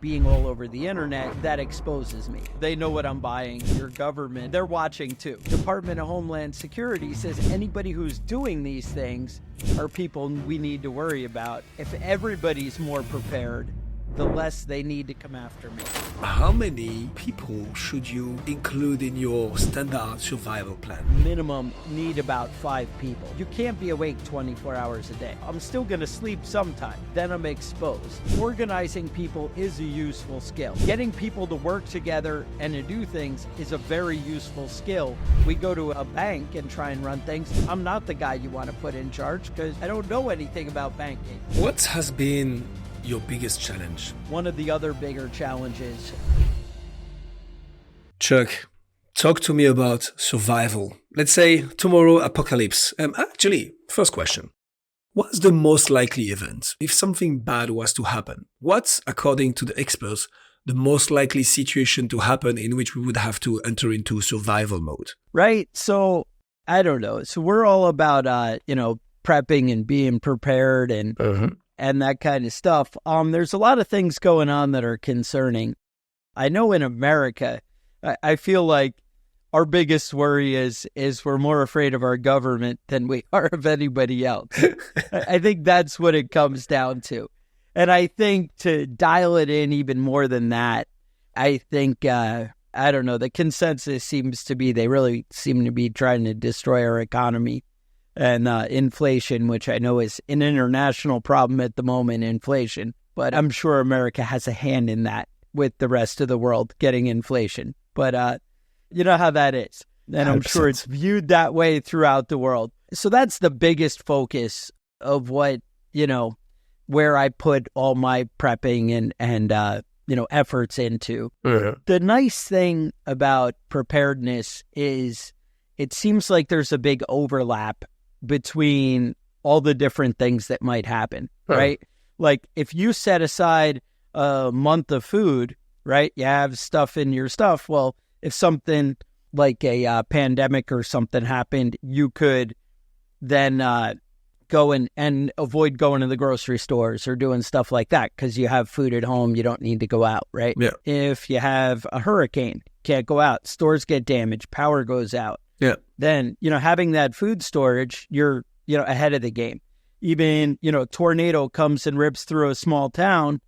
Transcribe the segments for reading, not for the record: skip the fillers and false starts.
being all over the internet, that exposes me. They know what I'm buying. Your government, they're watching too. Department of Homeland Security says anybody who's doing these things are people we need to worry about. If everybody's more prepared, the less they need to come after me. How many people should you include in your standard survival plan? Minimum need about 5 people. You can't be awake 24 hours a day. I'm still going to sleep sometime. Then I'm exposed. Organizing people is a useful skill. Getting people to work together and to do things is a very useful skill. We go to a bank and try and run things. I'm not the guy you want to put in charge because I don't know anything about banking. What has been your biggest challenge? One of the other bigger challenges. Chuck, talk to me about survival. Let's say tomorrow apocalypse. Actually, first question. What's the most likely event? If something bad was to happen, what's, according to the experts, the most likely situation to happen in which we would have to enter into survival mode? Right. So, I don't know. So we're all about, prepping and being prepared and that kind of stuff. There's a lot of things going on that are concerning. I know in America, I feel like our biggest worry is we're more afraid of our government than we are of anybody else. I think that's what it comes down to. And I think to dial it in even more than that, I think, the consensus seems to be they really seem to be trying to destroy our economy. And inflation, which I know is an international problem at the moment, inflation. But I'm sure America has a hand in that with the rest of the world getting inflation. But you know how that is. And I'm 100%. Sure it's viewed that way throughout the world. So that's the biggest focus of what, where I put all my prepping and efforts into. Mm-hmm. The nice thing about preparedness is it seems like there's a big overlap between all the different things that might happen, right? Like if you set aside a month of food, right? You have stuff in your stuff. Well, if something like a pandemic or something happened, you could then go and avoid going to the grocery stores or doing stuff like that because you have food at home. You don't need to go out, right? Yeah. If you have a hurricane, can't go out, stores get damaged, power goes out. Yeah. Then, having that food storage, you're, ahead of the game. Even, a tornado comes and rips through a small town,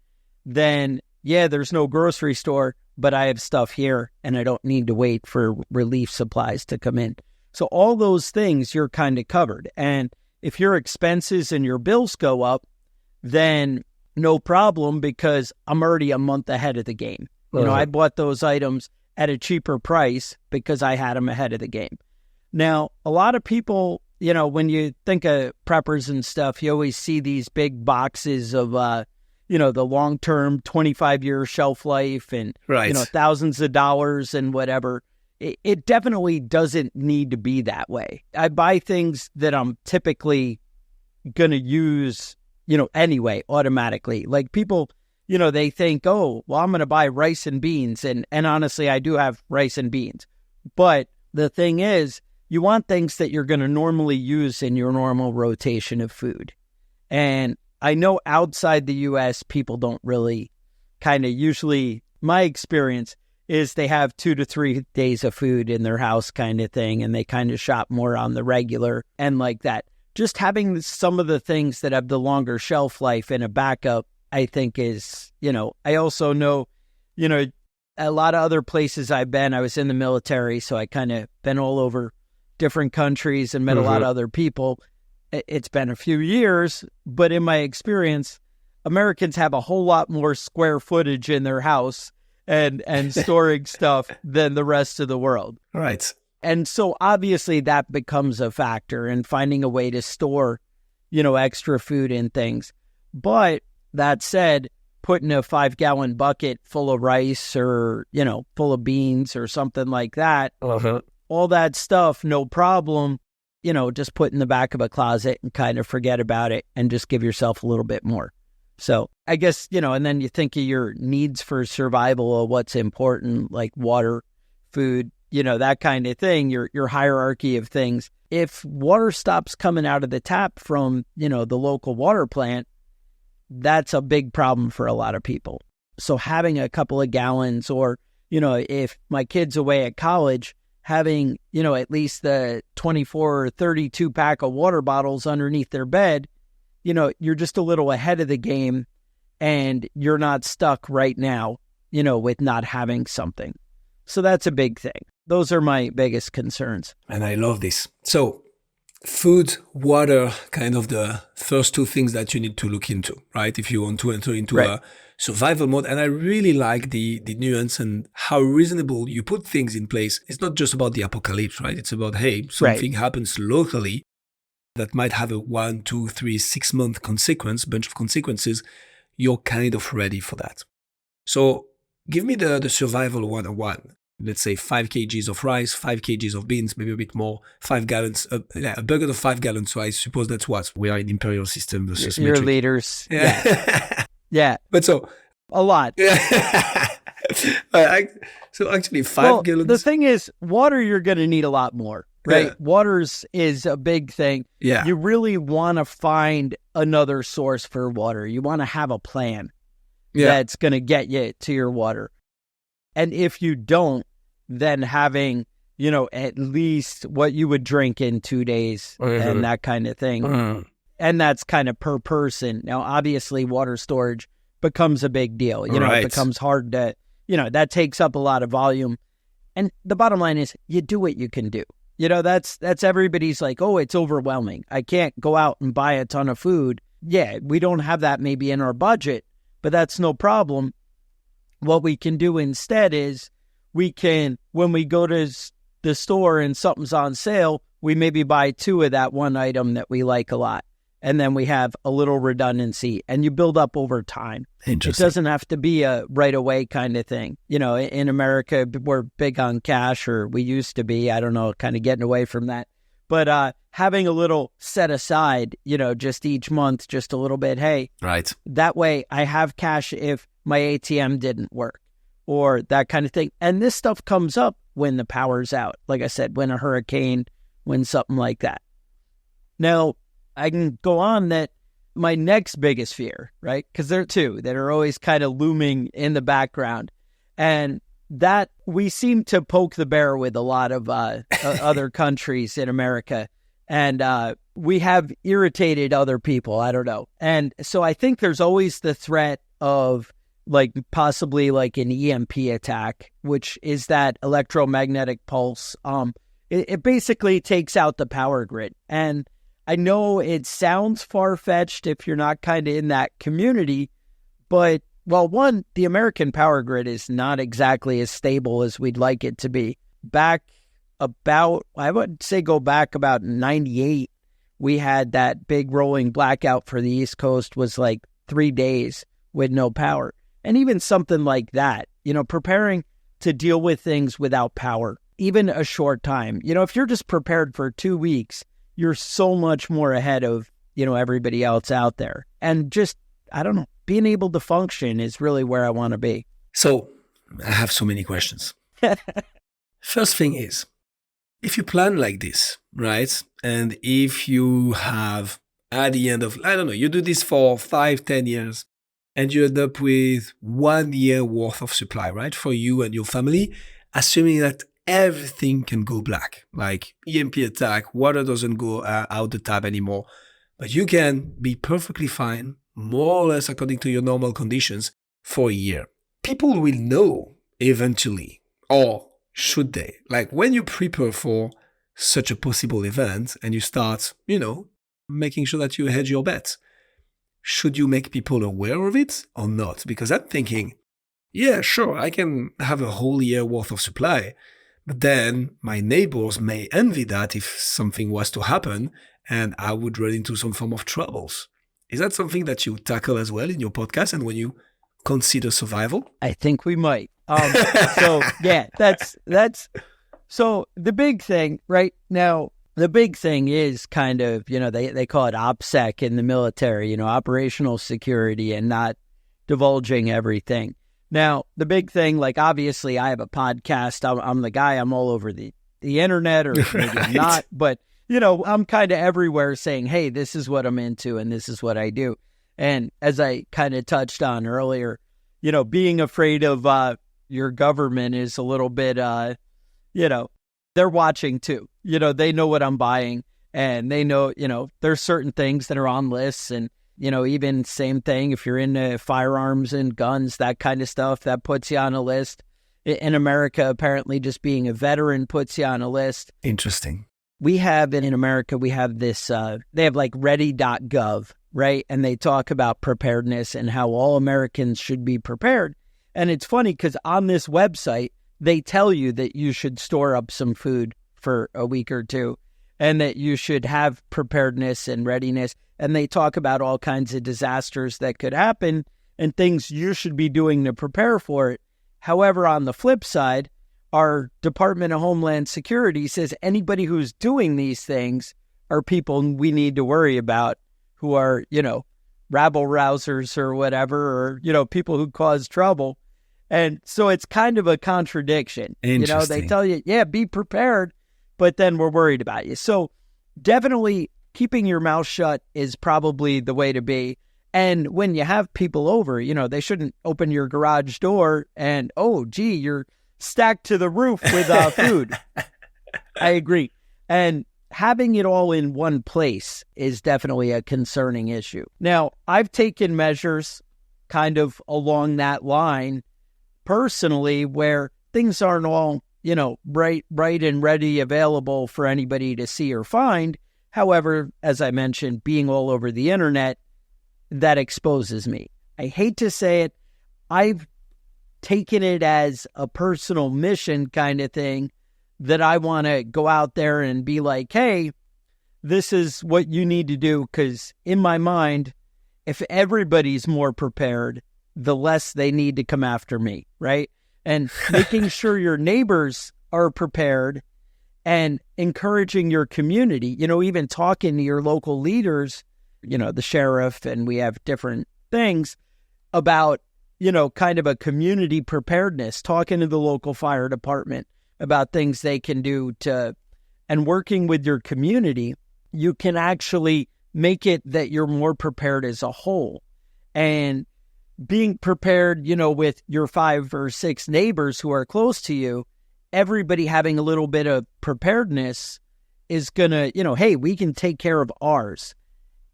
then, there's no grocery store, but I have stuff here and I don't need to wait for relief supplies to come in. So all those things you're kind of covered. And if your expenses and your bills go up, then no problem because I'm already a month ahead of the game. I bought those items at a cheaper price because I had them ahead of the game. Now, a lot of people, when you think of preppers and stuff, you always see these big boxes of, the long-term 25-year shelf life and, thousands of dollars and whatever. It definitely doesn't need to be that way. I buy things that I'm typically going to use, anyway, automatically. Like people, they think, oh, well, I'm going to buy rice and beans. And honestly, I do have rice and beans. But the thing is, you want things that you're going to normally use in your normal rotation of food. And I know outside the U.S., people don't really usually, my experience is they have 2 to 3 days of food in their house kind of thing. And they kind of shop more on the regular and like that. Just having some of the things that have the longer shelf life in a backup, I think is, I also know, a lot of other places I've been, I was in the military, so I kind of been all over different countries and met a lot of other people. It's been a few years, but in my experience, Americans have a whole lot more square footage in their house and storing stuff than the rest of the world. Right. And so obviously that becomes a factor in finding a way to store, extra food in things. But that said, putting a 5-gallon bucket full of rice or, full of beans or something like that, all that stuff, no problem, just put in the back of a closet and kind of forget about it and just give yourself a little bit more. So I guess, and then you think of your needs for survival of what's important, like water, food, that kind of thing, your hierarchy of things. If water stops coming out of the tap from, the local water plant, that's a big problem for a lot of people. So having a couple of gallons, or, if my kid's away at college, having, at least the 24 or 32 pack of water bottles underneath their bed, you're just a little ahead of the game, and you're not stuck right now, with not having something. So that's a big thing. Those are my biggest concerns. And I love this. So food, water, kind of the first two things that you need to look into, right? If you want to enter into a survival mode. And I really like the nuance and how reasonable you put things in place. It's not just about the apocalypse, right? It's about, hey, something happens locally that might have a 1, 2, 3, 6 month bunch of consequences. You're kind of ready for that. So give me the survival 101. Let's say 5 kgs of rice, 5 kgs of beans, maybe a bit more, 5 gallons, a bucket of 5 gallons. So I suppose that's what we are in imperial system versus your metric. liters. Yeah. Yeah. But so a lot. So actually 5 gallons. The thing is, water, you're going to need a lot more, right? Yeah. Waters is a big thing. Yeah. You really want to find another source for water. You want to have a plan that's going to get you to your water. And if you don't, then having, at least what you would drink in 2 days and that kind of thing. And that's kind of per person. Now, obviously, water storage becomes a big deal. It becomes hard to, that takes up a lot of volume. And the bottom line is you do what you can do. That's everybody's like, oh, it's overwhelming. I can't go out and buy a ton of food. Yeah, we don't have that maybe in our budget, but that's no problem. What we can do instead is when we go to the store and something's on sale, we maybe buy 2 of that one item that we like a lot. And then we have a little redundancy, and you build up over time. It doesn't have to be a right away kind of thing. In America, we're big on cash, or we used to be, I don't know, kind of getting away from that. But having a little set aside, just each month, just a little bit, hey, that way I have cash if my ATM didn't work or that kind of thing. And this stuff comes up when the power's out. Like I said, when a hurricane, when something like that. Now, I can go on that my next biggest fear, right? Because there are 2 that are always kind of looming in the background. And that we seem to poke the bear with a lot of other countries in America. And we have irritated other people. I don't know. And so I think there's always the threat of possibly an EMP attack, which is that electromagnetic pulse. It basically takes out the power grid. And I know it sounds far-fetched if you're not kind of in that community, but, well, one, the American power grid is not exactly as stable as we'd like it to be. Back about, I would say go back about 98, we had that big rolling blackout for the East Coast, was 3 days with no power. And even something like that, preparing to deal with things without power, even a short time. If you're just prepared for 2 weeks, you're so much more ahead of, everybody else out there. And just, I don't know, being able to function is really where I want to be. So I have so many questions. First thing is, if you plan like this, right? And if you have at the end of, I don't know, you do this for 5-10 years and you end up with 1 year worth of supply, right? For you and your family, assuming that everything can go black, like EMP attack, water doesn't go out the tap anymore, but you can be perfectly fine, more or less according to your normal conditions, for a year. People will know eventually, or should they? When you prepare for such a possible event and you start, making sure that you hedge your bets, should you make people aware of it or not? Because I'm thinking, yeah, sure, I can have a whole year worth of supply, but then my neighbors may envy that if something was to happen and I would run into some form of troubles. Is that something that you tackle as well in your podcast and when you consider survival? I think we might. So yeah, that's so the big thing right now. The big thing is kind of, they call it OPSEC in the military, operational security, and not divulging everything. Now, the big thing, obviously I have a podcast. I'm the guy, I'm all over the internet, or maybe I'm not, but, I'm kind of everywhere saying, hey, this is what I'm into and this is what I do. And as I kind of touched on earlier, being afraid of your government is a little bit, they're watching too. They know what I'm buying, and they know, there's certain things that are on lists, and, even same thing, if you're into firearms and guns, that kind of stuff, that puts you on a list. In America, apparently just being a veteran puts you on a list. Interesting. We have, in America, we have this, they have like ready.gov, right? And they talk about preparedness and how all Americans should be prepared. And it's funny because on this website, they tell you that you should store up some food for a week or two, and that you should have preparedness and readiness. And they talk about all kinds of disasters that could happen and things you should be doing to prepare for it. However, on the flip side, our Department of Homeland Security says anybody who's doing these things are people we need to worry about, who are, rabble rousers or whatever, or, people who cause trouble. And so it's kind of a contradiction. They tell you, yeah, be prepared, but then we're worried about you. So definitely keeping your mouth shut is probably the way to be. And when you have people over, they shouldn't open your garage door and, oh, gee, you're stacked to the roof with food. I agree. And having it all in one place is definitely a concerning issue. Now, I've taken measures kind of along that line personally, where things aren't all, bright and ready, available for anybody to see or find. However, as I mentioned, being all over the internet, that exposes me. I hate to say it. I've taken it as a personal mission kind of thing, that I want to go out there and be like, hey, this is what you need to do. Because in my mind, if everybody's more prepared, the less they need to come after me, right? And making sure your neighbors are prepared and encouraging your community, even talking to your local leaders, the sheriff, and we have different things about, kind of a community preparedness, talking to the local fire department about things they can do and working with your community, you can actually make it that you're more prepared as a whole. And being prepared, with your 5 or 6 neighbors who are close to you, everybody having a little bit of preparedness is going to, hey, we can take care of ours.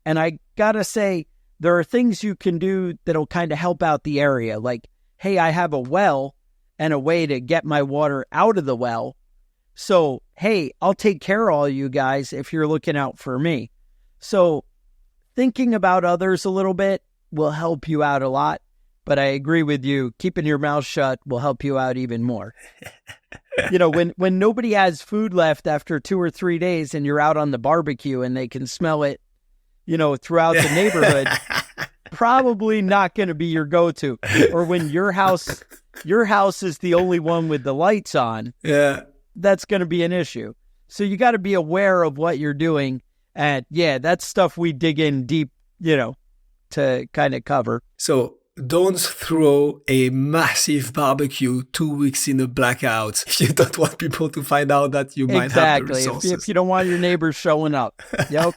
And I got to say, there are things you can do that'll kind of help out the area. Like, hey, I have a well and a way to get my water out of the well. So, hey, I'll take care of all you guys if you're looking out for me. So thinking about others a little bit will help you out a lot. But I agree with you. Keeping your mouth shut will help you out even more. When nobody has food left after 2 or 3 days and you're out on the barbecue and they can smell it, throughout the neighborhood, probably not going to be your go-to. Or when your house is the only one with the lights on, that's going to be an issue. So you got to be aware of what you're doing. And yeah, that's stuff we dig in deep, to kind of cover. So don't throw a massive barbecue 2 weeks in a blackout if you don't want people to find out that you might have the resources. If you don't want your neighbors showing up. Yep.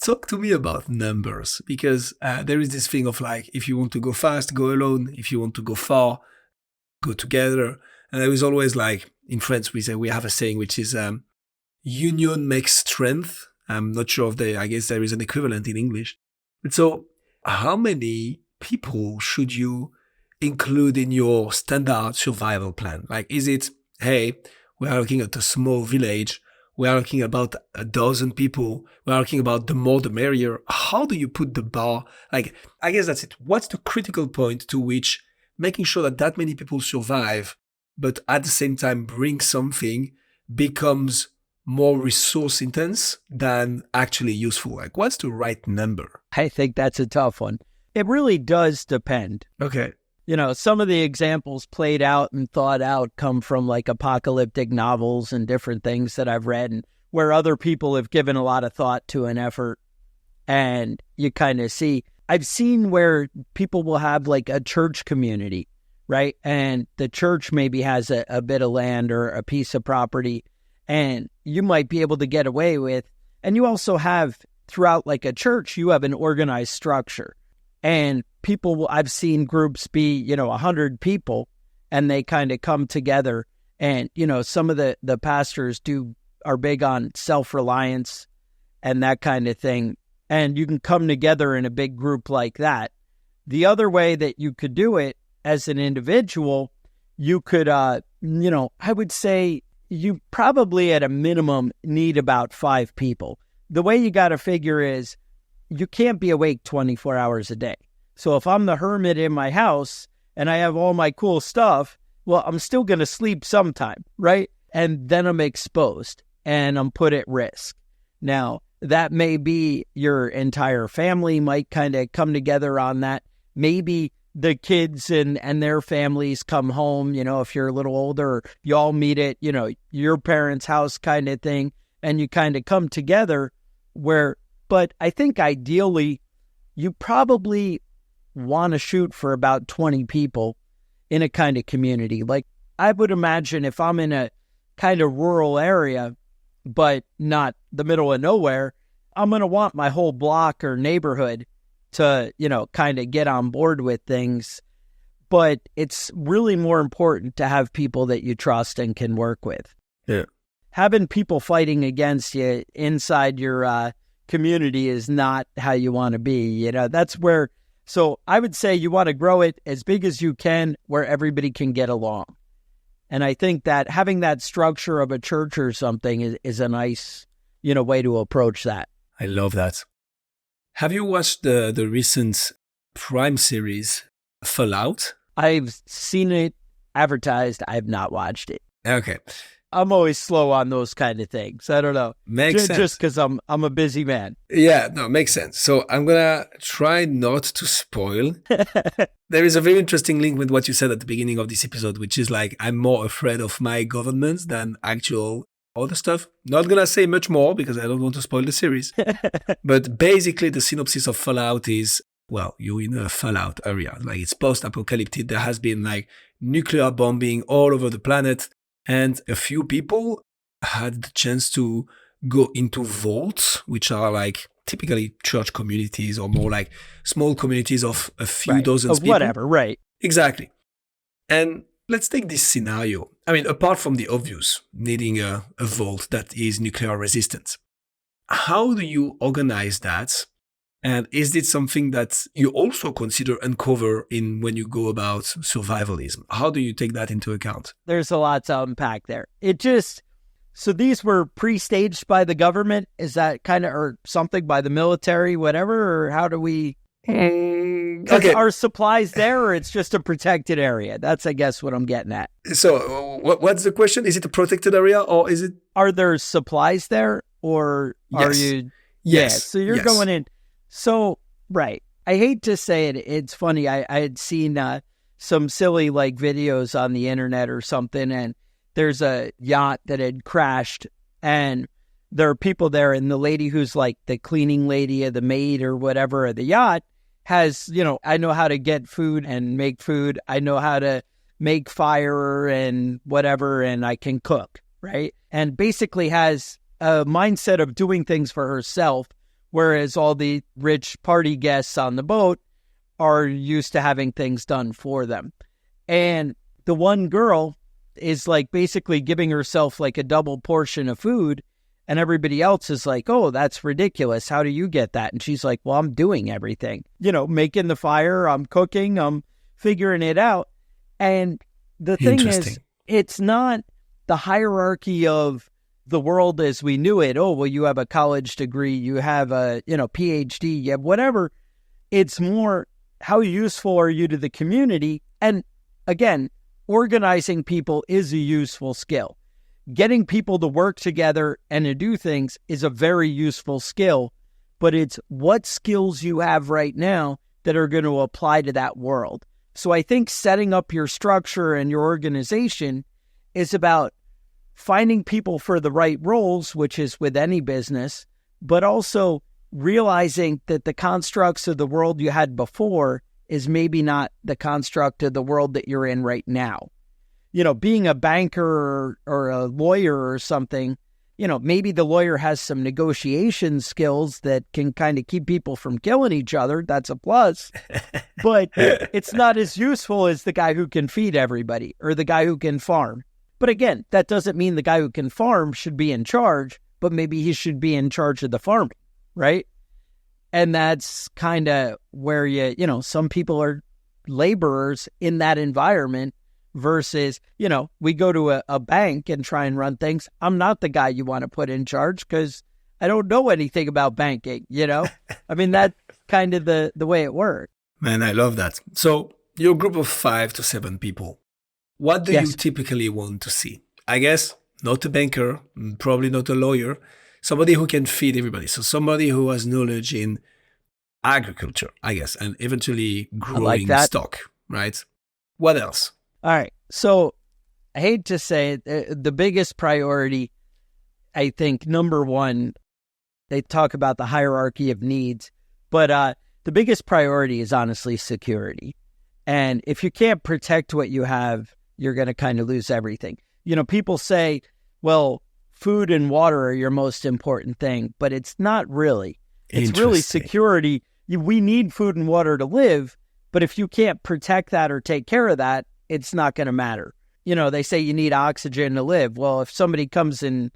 Talk to me about numbers, because there is this thing of like, if you want to go fast, go alone. If you want to go far, go together. And there is always, like, in France, we have a saying which is union makes strength. I'm not sure if I guess there is an equivalent in English. And so how many people should you include in your standard survival plan? Like, is it, hey, we are looking at a small village, we are looking about 12 people, we are looking about the more the merrier. How do you put the bar? Like, I guess that's it. What's the critical point to which making sure that many people survive, but at the same time bring something, becomes more resource intense than actually useful? Like, what's the right number? I think that's a tough one. It really does depend. Okay. Some of the examples played out and thought out come from like apocalyptic novels and different things that I've read, and where other people have given a lot of thought to an effort. And you kind of see, I've seen where people will have like a church community, right? And the church maybe has a bit of land or a piece of property, and you might be able to get away with. And you also have throughout like a church, you have an organized structure. And I've seen groups be, 100 people, and they kind of come together. And, some of the pastors are big on self-reliance and that kind of thing. And you can come together in a big group like that. The other way that you could do it as an individual, you could, I would say you probably at a minimum need about 5 people. The way you got to figure is you can't be awake 24 hours a day. So if I'm the hermit in my house and I have all my cool stuff, well, I'm still going to sleep sometime, right? And then I'm exposed and I'm put at risk. Now, that may be your entire family might kind of come together on that. Maybe the kids and their families come home, if you're a little older, you all meet at, your parents' house kind of thing, and you kind of come together but I think ideally you probably want to shoot for about 20 people in a kind of community. Like I would imagine if I'm in a kind of rural area, but not the middle of nowhere, I'm going to want my whole block or neighborhood to, kind of get on board with things. But it's really more important to have people that you trust and can work with. Yeah. Having people fighting against you inside your community is not how you want to be. That's where, so I would say you want to grow it as big as you can where everybody can get along. And I think that having that structure of a church or something is a nice, way to approach that. I love that. Have you watched the recent Prime series, Fallout? I've seen it advertised. I've not watched it. Okay. I'm always slow on those kind of things. I don't know. Makes sense. Just because I'm a busy man. Yeah, no, makes sense. So I'm going to try not to spoil. There is a very interesting link with what you said at the beginning of this episode, which is like, I'm more afraid of my government than actual other stuff. Not going to say much more because I don't want to spoil the series. But basically the synopsis of Fallout is, well, you're in a Fallout area. Like it's post-apocalyptic. There has been like nuclear bombing all over the planet. And a few people had the chance to go into vaults, which are like typically church communities or more like small communities of a few dozen people. Whatever, right. Exactly. And let's take this scenario. I mean, apart from the obvious, needing a vault that is nuclear resistant, how do you organize that? And is it something that you also consider uncover when you go about survivalism? How do you take that into account? There's a lot to unpack there. So these were pre-staged by the government? Is that kind of, or something by the military, whatever? Or how do we... Okay. Are supplies there or it's just a protected area? That's, I guess, what I'm getting at. So what's the question? Is it a protected area or is it... Are there supplies there or are you... Yes. Yeah, so you're going in... So, right. I hate to say it. It's funny. I had seen some silly like videos on the internet or something, and there's a yacht that had crashed, and there are people there, and the lady who's like the cleaning lady or the maid or whatever of the yacht has, I know how to get food and make food. I know how to make fire and whatever, and I can cook, right? And basically has a mindset of doing things for herself. Whereas all the rich party guests on the boat are used to having things done for them. And the one girl is like basically giving herself like a double portion of food. And everybody else is like, oh, that's ridiculous. How do you get that? And she's like, well, I'm doing everything. Making the fire, I'm cooking, I'm figuring it out. And the thing is, it's not the hierarchy of the world as we knew it. Oh, well, you have a college degree, you have a, PhD, you have whatever. It's more, how useful are you to the community? And again, organizing people is a useful skill. Getting people to work together and to do things is a very useful skill, but it's what skills you have right now that are going to apply to that world. So I think setting up your structure and your organization is about finding people for the right roles, which is with any business, but also realizing that the constructs of the world you had before is maybe not the construct of the world that you're in right now. Being a banker or a lawyer or something, maybe the lawyer has some negotiation skills that can kind of keep people from killing each other. That's a plus. But it's not as useful as the guy who can feed everybody or the guy who can farm. But again, that doesn't mean the guy who can farm should be in charge, but maybe he should be in charge of the farming, right? And that's kind of where some people are laborers in that environment versus, we go to a bank and try and run things. I'm not the guy you want to put in charge because I don't know anything about banking, I mean, that's kind of the way it works. Man, I love that. So you're a group of 5 to 7 people. What do you typically want to see? I guess not a banker, probably not a lawyer, somebody who can feed everybody. So somebody who has knowledge in agriculture, I guess, and eventually growing stock, right? What else? All right. So I hate to say it, the biggest priority, I think, number one, they talk about the hierarchy of needs, but the biggest priority is honestly security. And if you can't protect what you have, you're going to kind of lose everything. People say, well, food and water are your most important thing, but it's not really. It's really security. We need food and water to live, but if you can't protect that or take care of that, it's not going to matter. They say you need oxygen to live. Well, if somebody comes and,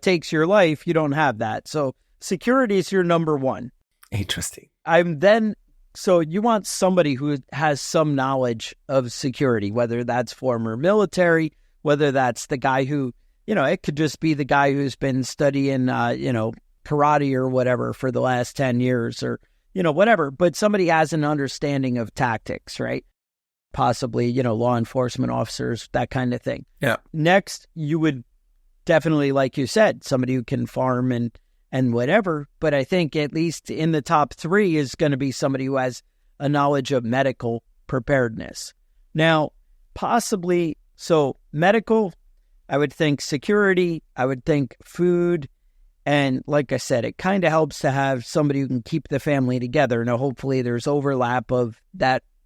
takes your life, you don't have that. So security is your number one. Interesting. So you want somebody who has some knowledge of security, whether that's former military, whether that's the guy who, it could just be the guy who's been studying, karate or whatever for the last 10 years or, whatever. But somebody has an understanding of tactics, right? Possibly, law enforcement officers, that kind of thing. Yeah. Next, you would definitely, like you said, somebody who can farm and whatever. But I think at least in the top 3 is going to be somebody who has a knowledge of medical preparedness. Now, possibly, so medical, I would think security, I would think food. And like I said, it kind of helps to have somebody who can keep the family together. Now, hopefully there's overlap of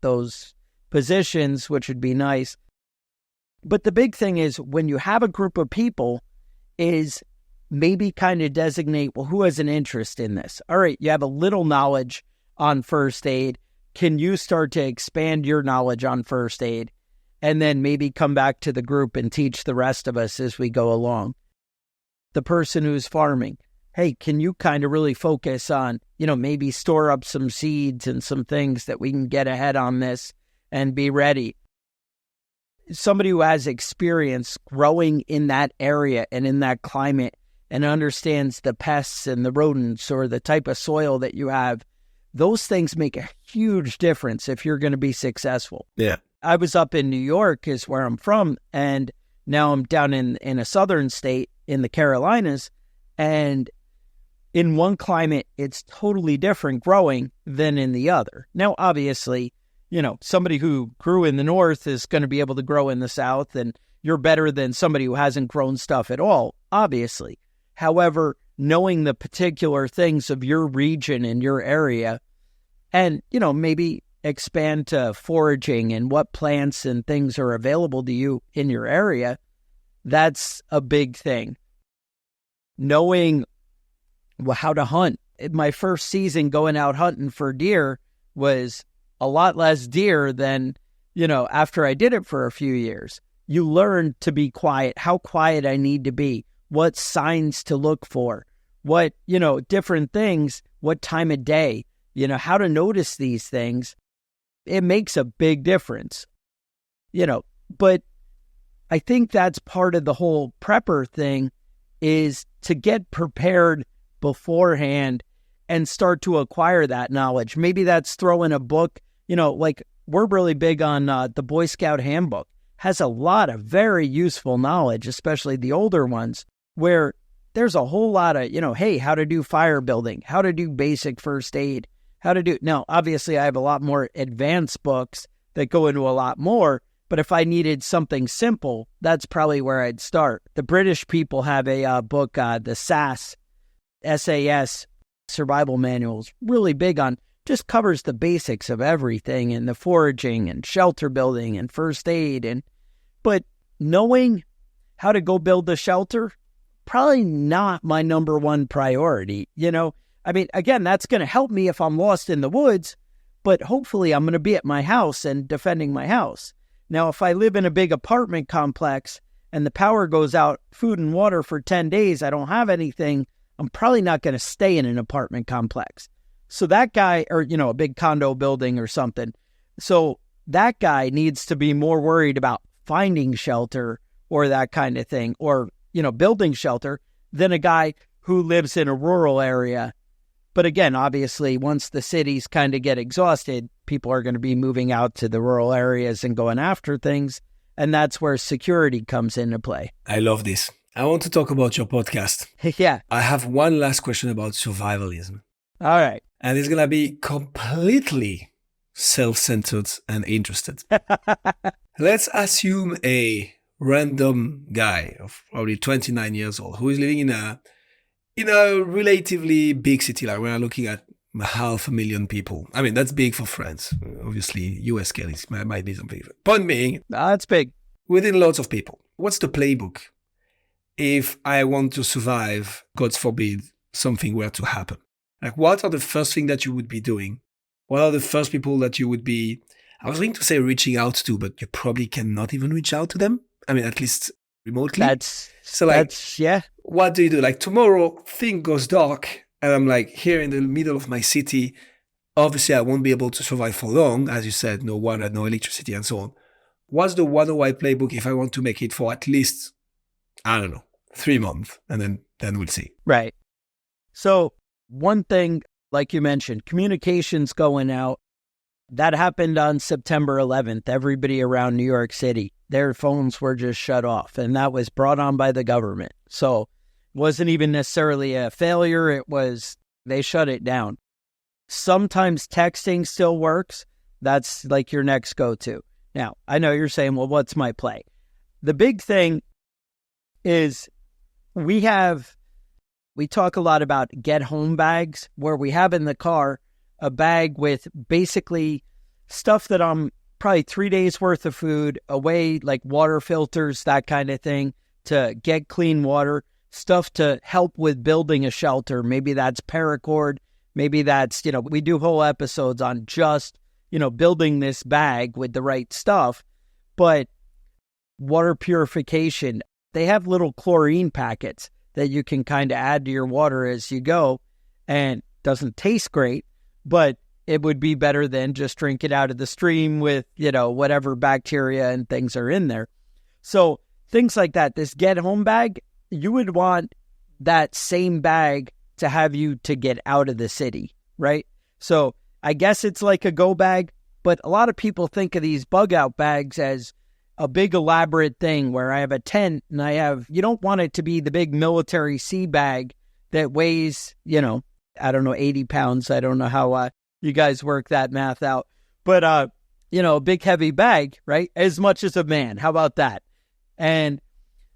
those positions, which would be nice. But the big thing is when you have a group of people is maybe kind of designate, well, who has an interest in this? All right, you have a little knowledge on first aid. Can you start to expand your knowledge on first aid? And then maybe come back to the group and teach the rest of us as we go along. The person who's farming, hey, can you kind of really focus on, maybe store up some seeds and some things that we can get ahead on this and be ready. Somebody who has experience growing in that area and in that climate and understands the pests and the rodents or the type of soil that you have, those things make a huge difference if you're going to be successful. Yeah. I was up in New York is where I'm from, and now I'm down in a southern state in the Carolinas, and in one climate, it's totally different growing than in the other. Now, obviously, somebody who grew in the north is going to be able to grow in the south, and you're better than somebody who hasn't grown stuff at all, obviously. However, knowing the particular things of your region and your area, and, maybe expand to foraging and what plants and things are available to you in your area, that's a big thing. Knowing how to hunt. My first season going out hunting for deer was a lot less deer than, after I did it for a few years. You learn to be quiet, how quiet I need to be, what signs to look for, what, different things, what time of day, how to notice these things. It makes a big difference, but I think that's part of the whole prepper thing is to get prepared beforehand and start to acquire that knowledge. Maybe that's throwing a book, like we're really big on the Boy Scout Handbook. Has a lot of very useful knowledge, especially the older ones, where there's a whole lot of, hey, how to do fire building, how to do basic first aid, now, obviously I have a lot more advanced books that go into a lot more, but if I needed something simple, that's probably where I'd start. The British people have a book, the SAS, SAS survival manuals, really big on, just covers the basics of everything and the foraging and shelter building and first aid. But knowing how to go build the shelter, probably not my number one priority. I mean, again, that's going to help me if I'm lost in the woods, but hopefully I'm going to be at my house and defending my house. Now, if I live in a big apartment complex and the power goes out, food and water for 10 days, I don't have anything, I'm probably not going to stay in an apartment complex. So that guy, or, a big condo building or something. So that guy needs to be more worried about finding shelter or that kind of thing, or, building shelter than a guy who lives in a rural area. But again, obviously, once the cities kind of get exhausted, people are going to be moving out to the rural areas and going after things. And that's where security comes into play. I love this. I want to talk about your podcast. Yeah. I have one last question about survivalism. All right. And it's going to be completely self-centered and interested. Let's assume a random guy of probably 29 years old who is living in a relatively big city. Like we're looking at 500,000 people. I mean, that's big for France. Obviously, US scale might be something different. Point being, that's big. Within lots of people. What's the playbook if I want to survive, God forbid, something were to happen? Like, what are the first things that you would be doing? What are the first people that you would be, I was going to say reaching out to, but you probably cannot even reach out to them. I mean, at least remotely. Yeah. What do you do? Like tomorrow, thing goes dark and I'm like here in the middle of my city. Obviously, I won't be able to survive for long. As you said, no water, no electricity and so on. What's the water-wide playbook if I want to make it for at least, 3 months? And then we'll see. Right. So one thing, like you mentioned, communications going out. That happened on September 11th. Everybody around New York City, their phones were just shut off. And that was brought on by the government. So it wasn't even necessarily a failure. It was, they shut it down. Sometimes texting still works. That's like your next go-to. Now, I know you're saying, well, what's my play? The big thing is we talk a lot about get home bags, where we have in the car a bag with basically stuff that I'm probably 3 days worth of food away, like water filters, that kind of thing, to get clean water, stuff to help with building a shelter. Maybe that's paracord. Maybe that's, we do whole episodes on just, building this bag with the right stuff. But water purification, they have little chlorine packets that you can kind of add to your water as you go, and doesn't taste great, but it would be better than just drink it out of the stream with, whatever bacteria and things are in there. So things like that, this get home bag, you would want that same bag to have you to get out of the city, right? So I guess it's like a go bag, but a lot of people think of these bug out bags as a big elaborate thing where I have a tent and you don't want it to be the big military sea bag that weighs, 80 pounds. I don't know how you guys work that math out, but, a big heavy bag, right? As much as a man. How about that? And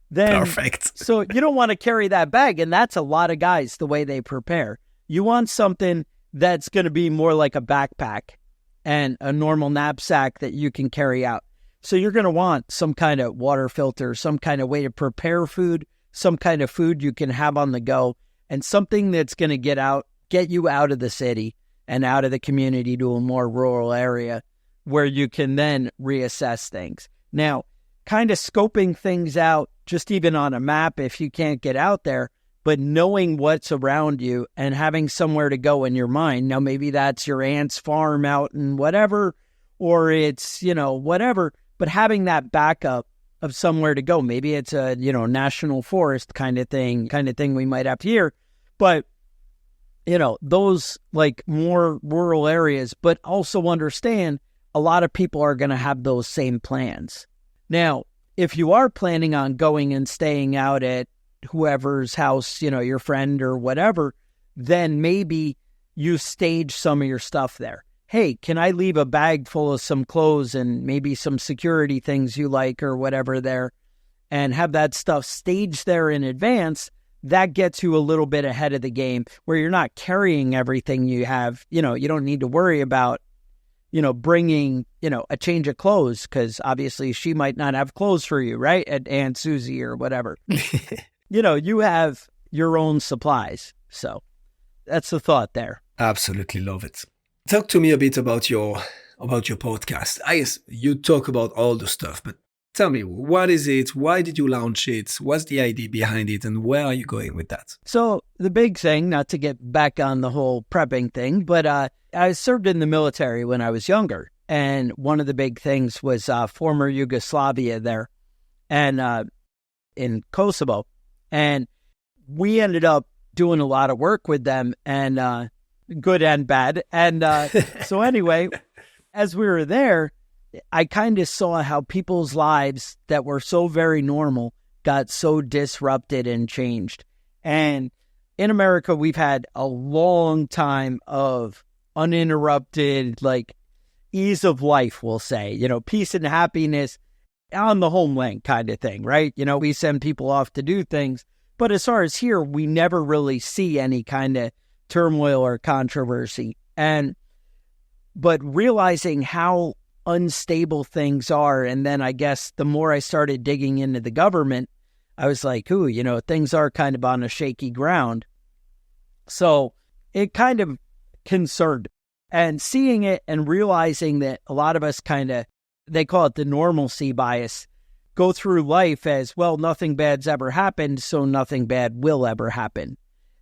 then, perfect. So you don't want to carry that bag. And that's a lot of guys, the way they prepare. You want something that's going to be more like a backpack and a normal knapsack that you can carry out. So you're going to want some kind of water filter, some kind of way to prepare food, some kind of food you can have on the go, and something that's going to get you out of the city and out of the community to a more rural area where you can then reassess things. Now, kind of scoping things out, just even on a map if you can't get out there, but knowing what's around you and having somewhere to go in your mind. Now, maybe that's your aunt's farm out in whatever, or it's, whatever, but having that backup of somewhere to go. Maybe it's a, national forest kind of thing we might have here. But, those like more rural areas, but also understand a lot of people are going to have those same plans. Now, if you are planning on going and staying out at whoever's house, your friend or whatever, then maybe you stage some of your stuff there. Hey, can I leave a bag full of some clothes and maybe some security things you like or whatever there, and have that stuff staged there in advance? That gets you a little bit ahead of the game where you're not carrying everything you have. You don't need to worry about, bringing, a change of clothes, because obviously she might not have clothes for you, right? At Aunt Susie or whatever. you have your own supplies. So that's the thought there. Absolutely love it. Talk to me a bit about your podcast. I guess you talk about all the stuff, but tell me, what is it? Why did you launch it? What's the idea behind it? And where are you going with that? So the big thing, not to get back on the whole prepping thing, but I served in the military when I was younger. And one of the big things was former Yugoslavia there and in Kosovo. And we ended up doing a lot of work with them, and good and bad. And so anyway, as we were there, I kind of saw how people's lives that were so very normal got so disrupted and changed. And in America, we've had a long time of uninterrupted, ease of life, we'll say, peace and happiness on the homeland kind of thing, right? We send people off to do things. But as far as here, we never really see any kind of turmoil or controversy. But realizing how unstable things are, and then I guess the more I started digging into the government, I was like, ooh, things are kind of on a shaky ground. So it kind of concerned. And seeing it and realizing that a lot of us they call it the normalcy bias, go through life as, well, nothing bad's ever happened, so nothing bad will ever happen.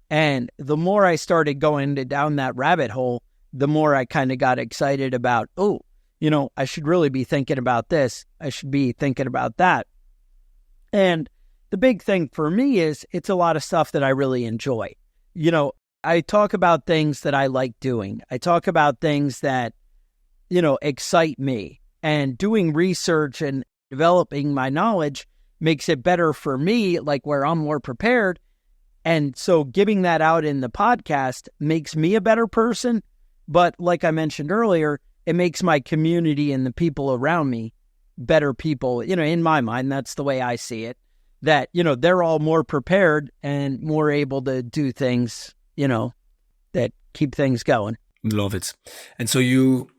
And the more I started going down that rabbit hole, the more I kind of got excited about, I should really be thinking about this. I should be thinking about that. And the big thing for me is it's a lot of stuff that I really enjoy. I talk about things that I like doing. I talk about things that, excite me. And doing research and developing my knowledge makes it better for me, where I'm more prepared. And so giving that out in the podcast makes me a better person. But like I mentioned earlier, it makes my community and the people around me better people. In my mind, that's the way I see it, that, they're all more prepared and more able to do things, that keep things going. Love it. And so you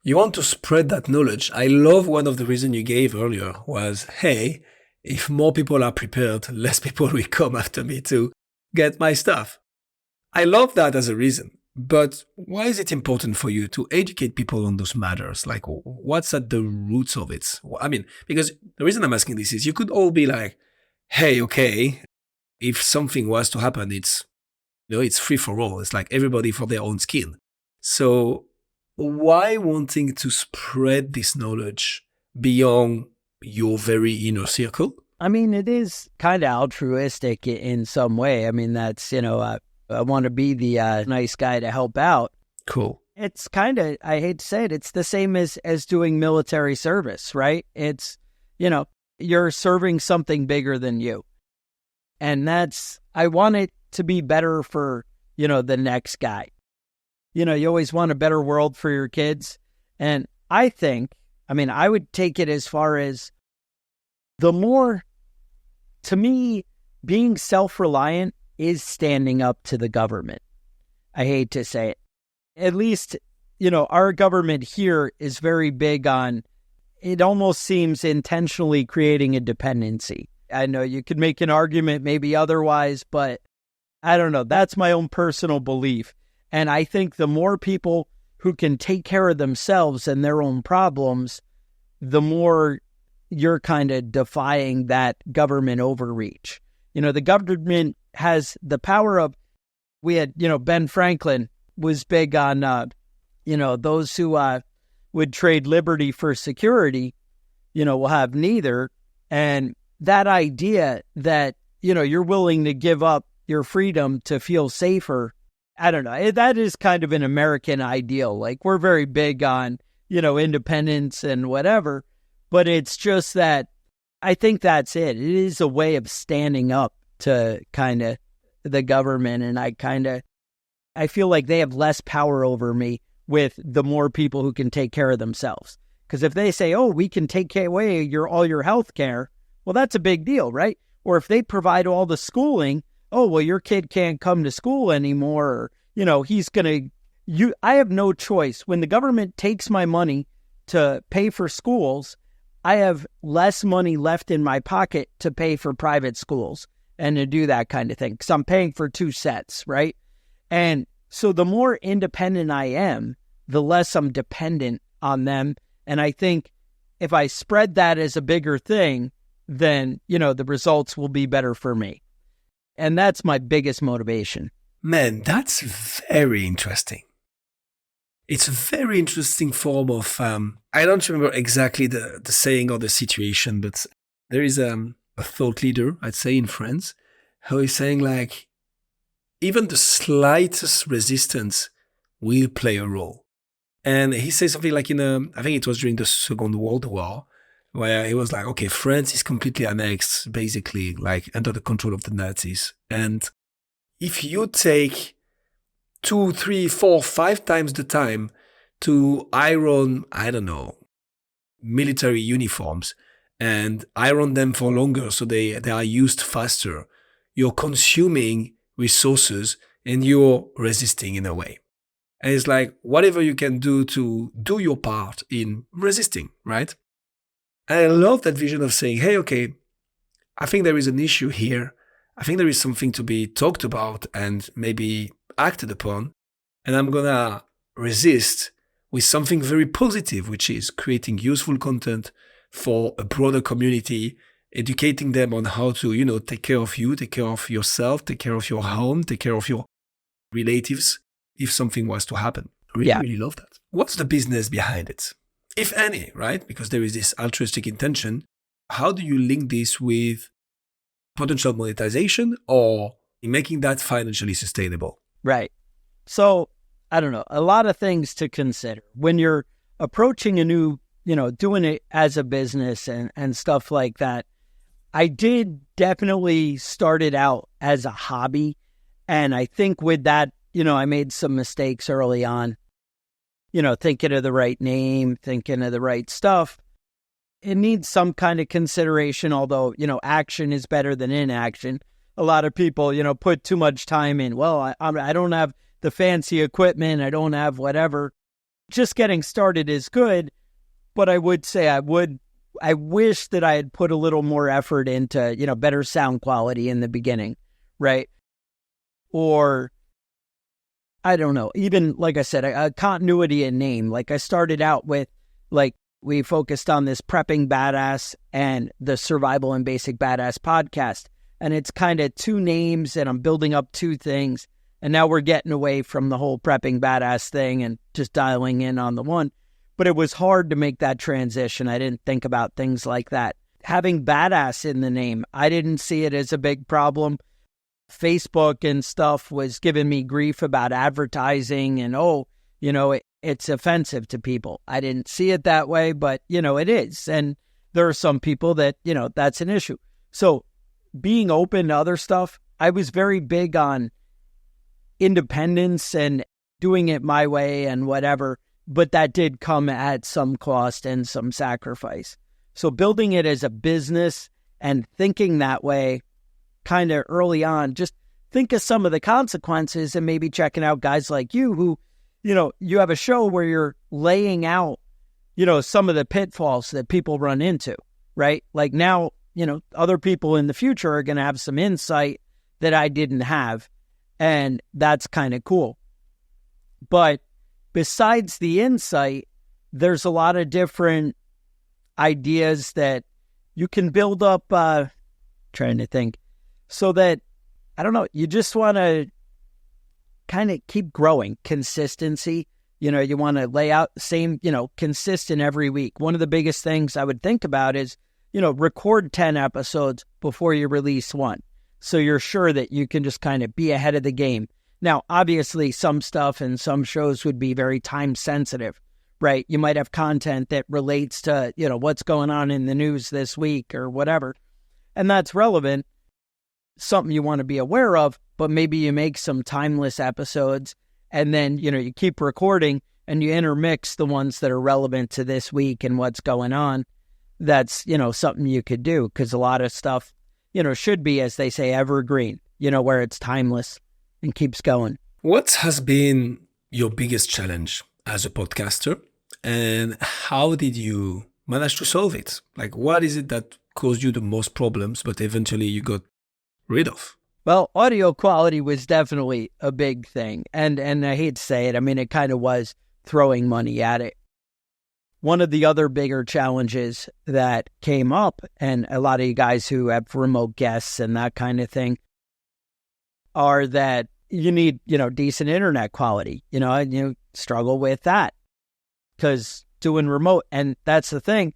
want to spread that knowledge. I love one of the reasons you gave earlier was, hey, if more people are prepared, less people will come after me to get my stuff. I love that as a reason. But why is it important for you to educate people on those matters? What's at the roots of it? Because the reason I'm asking this is you could all be like, hey, okay, if something was to happen, it's free for all. It's like everybody for their own skin. So why wanting to spread this knowledge beyond your very inner circle? It is kind of altruistic in some way. That's, I want to be the nice guy to help out. Cool. It's kind of, I hate to say it, it's the same as doing military service, right? It's, you're serving something bigger than you. And I want it to be better for, the next guy. You always want a better world for your kids. And I think, I would take it as far as the more, to me, being self-reliant is standing up to the government. I hate to say it. At least, our government here is very big on, it almost seems intentionally creating a dependency. I know you could make an argument maybe otherwise, but I don't know. That's my own personal belief. And I think the more people who can take care of themselves and their own problems, the more you're kind of defying that government overreach. The government has the power of, we had, Ben Franklin was big on, those who would trade liberty for security, will have neither. And that idea that, you're willing to give up your freedom to feel safer, I don't know. That is kind of an American ideal. We're very big on, independence and whatever, but it's just that I think that's it. It is a way of standing up to kind of the government. And I feel like they have less power over me with the more people who can take care of themselves. Because if they say, oh, we can take away all your health care, well, that's a big deal, right? Or if they provide all the schooling, oh, well, your kid can't come to school anymore. Or, he's going to, I have no choice. When the government takes my money to pay for schools, I have less money left in my pocket to pay for private schools. and to do that kind of thing because I'm paying for 2 sets, right? And so the more independent I am, the less I'm dependent on them. And I think if I spread that as a bigger thing, then, the results will be better for me. And that's my biggest motivation. Man, that's very interesting. It's a very interesting form of, I don't remember exactly the saying or the situation, but there is a thought leader, I'd say in France, who is saying like, even the slightest resistance will play a role. And he says something like I think it was during the Second World War, where he was like, okay, France is completely annexed, basically like under the control of the Nazis. And if you take 2, 3, 4, 5 times the time to iron, I don't know, military uniforms and iron them for longer so they are used faster, you're consuming resources and you're resisting in a way. And it's like, whatever you can do to do your part in resisting, right? And I love that vision of saying, hey, okay, I think there is an issue here. I think there is something to be talked about and maybe acted upon. And I'm going to resist with something very positive, which is creating useful content for a broader community, educating them on how to, take care of you, take care of yourself, take care of your home, take care of your relatives if something was to happen. Really love that. What's the business behind it? If any, right? Because there is this altruistic intention. How do you link this with potential monetization or making that financially sustainable? Right. So, I don't know, a lot of things to consider. When you're approaching a new, doing it as a business and stuff like that, I did definitely start it out as a hobby. And I think with that, I made some mistakes early on, thinking of the right name, thinking of the right stuff. It needs some kind of consideration, although, action is better than inaction. A lot of people, put too much time in. Well, I don't have the fancy equipment. I don't have whatever. Just getting started is good. But I would say I wish that I had put a little more effort into, better sound quality in the beginning, right? Or, I don't know, even, like I said, a continuity in name. Like I started out with, we focused on this Prepping Badass and the Survival and Basic Badass podcast. And it's kind of 2 names and I'm building up 2 things. And now we're getting away from the whole Prepping Badass thing and just dialing in on the one. But it was hard to make that transition. I didn't think about things like that. Having badass in the name, I didn't see it as a big problem. Facebook and stuff was giving me grief about advertising and, it's offensive to people. I didn't see it that way, but, it is. And there are some people that, that's an issue. So being open to other stuff, I was very big on independence and doing it my way and whatever. But that did come at some cost and some sacrifice. So building it as a business and thinking that way kind of early on, just think of some of the consequences and maybe checking out guys like you who, you have a show where you're laying out, some of the pitfalls that people run into, right? Like now, other people in the future are going to have some insight that I didn't have. And that's kind of cool. But besides the insight, there's a lot of different ideas that you can build up, trying to think, so that, I don't know, you just want to kind of keep growing. Consistency, you want to lay out the same, consistent every week. One of the biggest things I would think about is, record 10 episodes before you release one. So you're sure that you can just kind of be ahead of the game. Now, obviously, some stuff and some shows would be very time sensitive, right? You might have content that relates to, what's going on in the news this week or whatever. And that's relevant, something you want to be aware of, but maybe you make some timeless episodes and then, you keep recording and you intermix the ones that are relevant to this week and what's going on. That's, something you could do because a lot of stuff, should be, as they say, evergreen, where it's timeless and keeps going. What has been your biggest challenge as a podcaster and how did you manage to solve it? Like, what is it that caused you the most problems, but eventually you got rid of? Well, audio quality was definitely a big thing. And I hate to say it, I mean, it kind of was throwing money at it. One of the other bigger challenges that came up, and a lot of you guys who have remote guests and that kind of thing, are that you need, decent internet quality, and you struggle with that because doing remote. And that's the thing.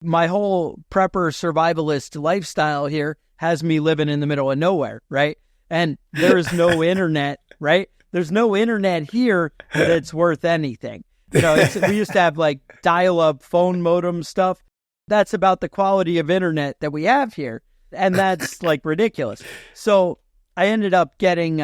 My whole prepper survivalist lifestyle here has me living in the middle of nowhere, right? And there's no internet, right? There's no internet here that's worth anything. We used to have like dial-up phone modem stuff. That's about the quality of internet that we have here. And that's like ridiculous. So I ended up getting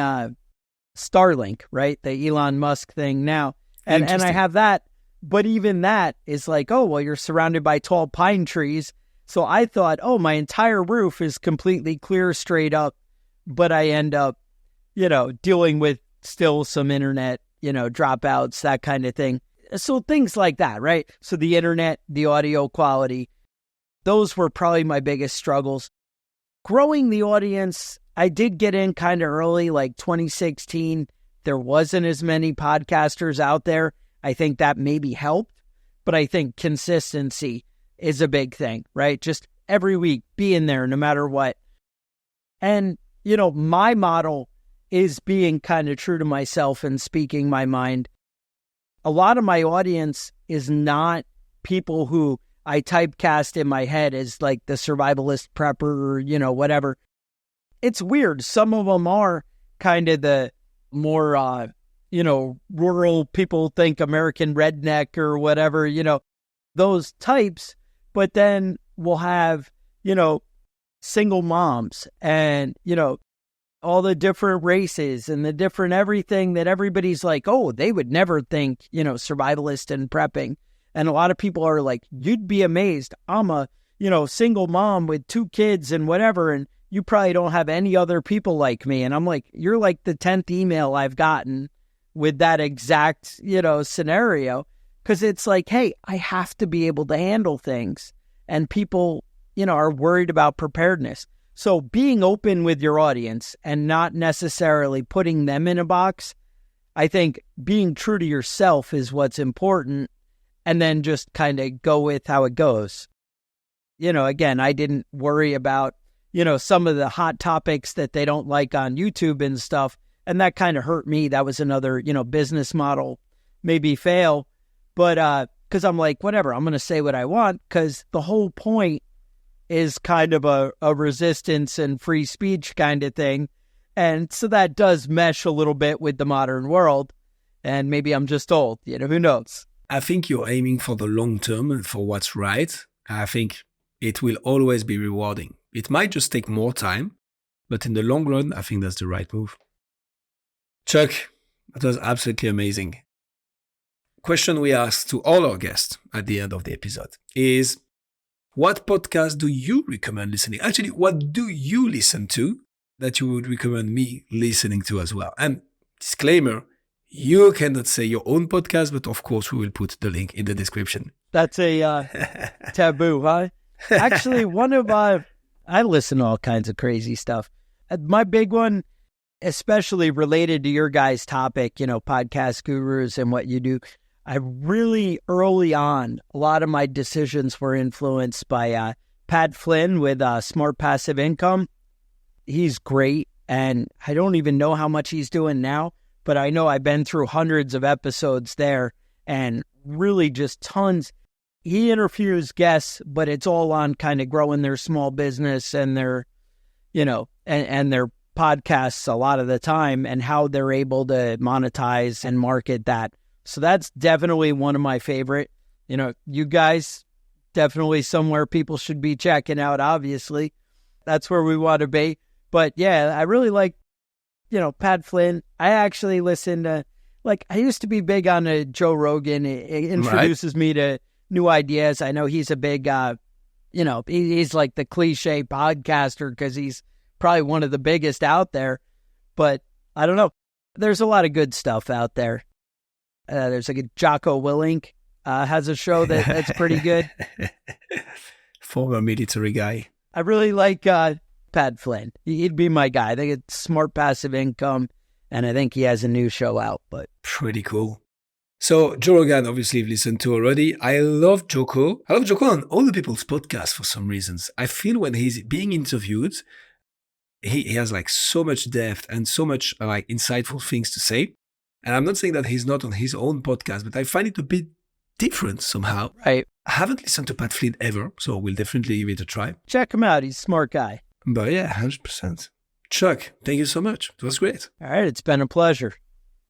Starlink, right? The Elon Musk thing now. And I have that. But even that is like, oh, well, you're surrounded by tall pine trees. So I thought, oh, my entire roof is completely clear straight up. But I end up, dealing with still some internet, dropouts, that kind of thing. So things like that, right? So the internet, the audio quality, those were probably my biggest struggles. Growing the audience, I did get in kind of early, like 2016. There wasn't as many podcasters out there. I think that maybe helped, but I think consistency is a big thing, right? Just every week, be in there no matter what. And, my model is being kind of true to myself and speaking my mind. A lot of my audience is not people who I typecast in my head as like the survivalist prepper or, whatever. It's weird. Some of them are kind of the more, rural people think American redneck or whatever, those types. But then we'll have, single moms and, all the different races and the different everything that everybody's like, oh, they would never think, survivalist and prepping. And a lot of people are like, you'd be amazed. I'm a, single mom with 2 kids and whatever. And you probably don't have any other people like me. And I'm like, you're like the 10th email I've gotten with that exact, scenario. Because it's like, hey, I have to be able to handle things. And people, are worried about preparedness. So being open with your audience and not necessarily putting them in a box, I think being true to yourself is what's important. And then just kind of go with how it goes. Again, I didn't worry about, some of the hot topics that they don't like on YouTube and stuff. And that kind of hurt me. That was another, business model, maybe fail. But because I'm like, whatever, I'm going to say what I want because the whole point is kind of a resistance and free speech kind of thing. And so that does mesh a little bit with the modern world. And maybe I'm just old, who knows? I think you're aiming for the long term and for what's right. I think it will always be rewarding. It might just take more time, but in the long run, I think that's the right move. Chuck, that was absolutely amazing. Question we ask to all our guests at the end of the episode is, what podcast do you recommend listening? Actually, what do you listen to that you would recommend me listening to as well? And disclaimer, you cannot say your own podcast, but of course we will put the link in the description. That's a taboo, huh? Actually, I listen to all kinds of crazy stuff. My big one, especially related to your guys' topic, podcast gurus and what you do, I really early on, a lot of my decisions were influenced by Pat Flynn with Smart Passive Income. He's great, and I don't even know how much he's doing now, but I know I've been through hundreds of episodes there and really just tons. He interviews guests, but it's all on kind of growing their small business and their, and their podcasts a lot of the time and how they're able to monetize and market that. So that's definitely one of my favorite. You guys, definitely somewhere people should be checking out, obviously. That's where we want to be. But yeah, I really like, Pat Flynn. I actually listen to, I used to be big on Joe Rogan. It introduces me to new ideas. I know he's a big, he's like the cliche podcaster because he's probably one of the biggest out there. But I don't know. There's a lot of good stuff out there. There's like a Jocko Willink has a show that's pretty good. Former military guy. I really like Pat Flynn. He'd be my guy. I think it's smart passive income, and I think he has a new show out. But pretty cool. So Joe Rogan, obviously, you've listened to already. I love Joko. I love Joko on all the people's podcasts for some reasons. I feel when he's being interviewed, he has like so much depth and so much like insightful things to say. And I'm not saying that he's not on his own podcast, but I find it a bit different somehow. right, I haven't listened to Pat Flynn ever, so we'll definitely give it a try. check him out. He's a smart guy. But yeah, 100%. Chuck, thank you so much. It was great. All right, it's been a pleasure.